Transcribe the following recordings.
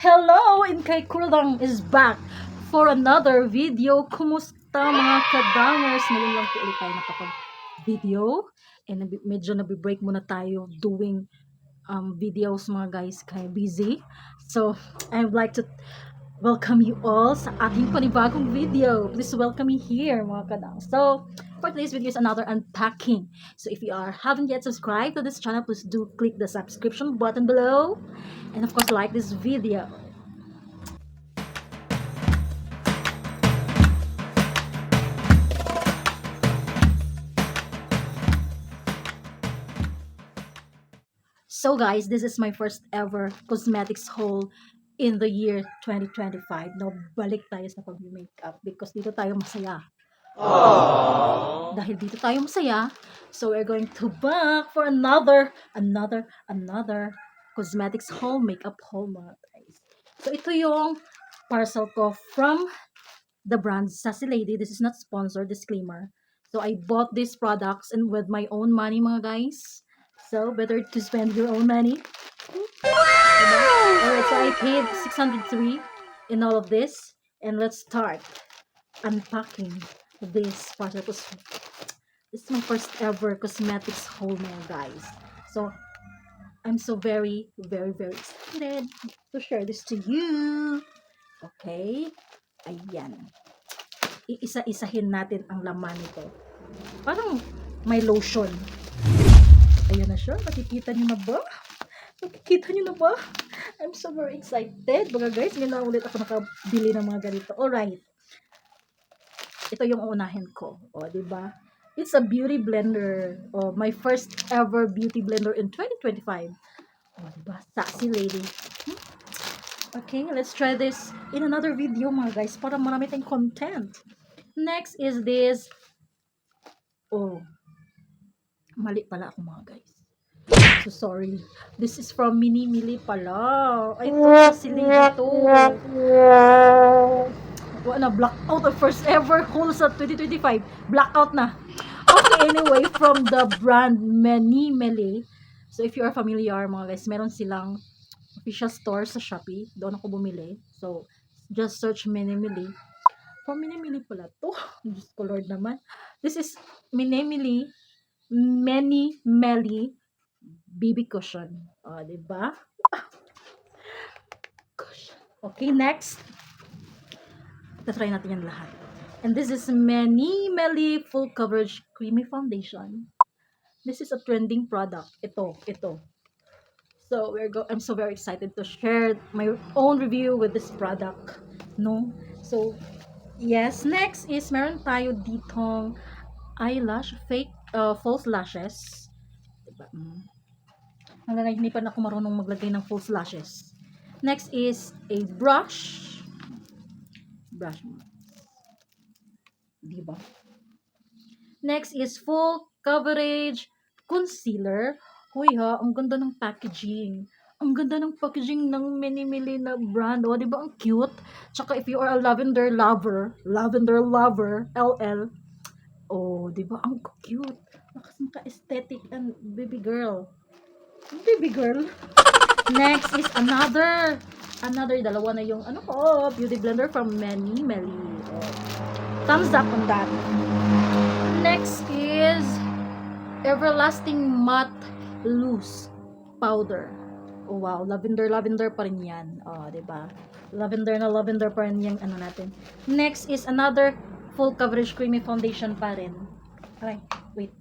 Hello! Inkay Kurlang is back for another video. Kumusta mga kadangers? Ngayon lang po ulit tayo nakapag-video. And medyo nabibreak muna tayo doing videos mga guys. Kaya busy. So, I would like to welcome you all sa ating panibagong video. Please welcome me here mga kadang. So, for today's video is another unpacking. So, if you haven't yet subscribed to this channel, please do click the subscription button below. And of course, like this video. So guys, this is my first ever cosmetics haul in the year 2025. Now, balik tayo sa pag-makeup because dito tayo masaya. Aww. Dahil dito tayo masaya, so we're going to back for another cosmetics haul, makeup haul mga guys. So ito yung parcel ko from the brand Sassy Lady. This is not sponsored, disclaimer. So I bought these products and with my own money mga guys. So better to spend your own money. Alright, so I paid 603 in all of this. And let's start unpacking this parcel. This is my first ever cosmetics haul mga guys. So I'm so very excited to share this to you. Okay. Ayan. Iisa-isahin natin ang laman nito. Parang may lotion. Ayan na siya. Nakikita nyo na ba? Nakikita nyo na ba? I'm so very excited. Mga guys, ngayon na ulit ako nakabili ng mga ganito. Alright. Ito yung uunahin ko. O, diba? It's a beauty blender. O, my first ever beauty blender in 2025. O, diba? Sassy Lady. Okay, let's try this in another video mga guys. Para marami tayong content. Next is this. Oh. Mali pala ako mga guys. So sorry. This is from Mini Mili pala. Ay, ito Sassy Lady to. Wala na, blackout. The first ever haul sa 2025. Blackout na. Okay, anyway, from the brand Mini Mili. So if you are familiar mga guys, meron silang official store sa Shopee. Doon ako bumili. So just search Mini Mili. From Mini Mili pala to. Diyos ko Lord naman. This is Mini Mili BB cushion. O, diba? Okay, next. Tatry natin yan lahat. And this is Mini Meli Full Coverage Creamy Foundation. This is a trending product. Ito. So, I'm so very excited to share my own review with this product. No? So, yes. Next is, meron tayo ditong eyelash, fake, false lashes. Diba? Hanggang ngayon, hindi pa na ako marunong maglagay ng false lashes. Next is a brush. Diba? Next is full coverage concealer. Hoy ha, ang ganda ng packaging. Ang ganda ng packaging ng Mini Mili na brand. O, diba? Ang cute. Tsaka if you are a lavender lover, LL. Oh, diba? Ang cute. Nakasang ka-aesthetic and baby girl. Next is another dalawa na yung beauty blender from Mini Mili. Oh. Thumbs up on that. Next is Everlasting Matte Loose Powder. Oh wow, lavender pa rin yan. Oh, diba? Lavender pa rin yung natin. Next is another full coverage creamy foundation pa rin. Aray, wait.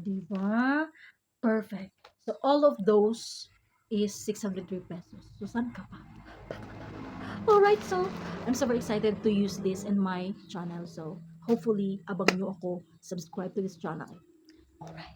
Diba? Perfect. So, all of those is 603 pesos. So, saan ka pa? Alright, so, I'm so very excited to use this in my channel. So, hopefully, abang nyo ako. Subscribe to this channel. Alright.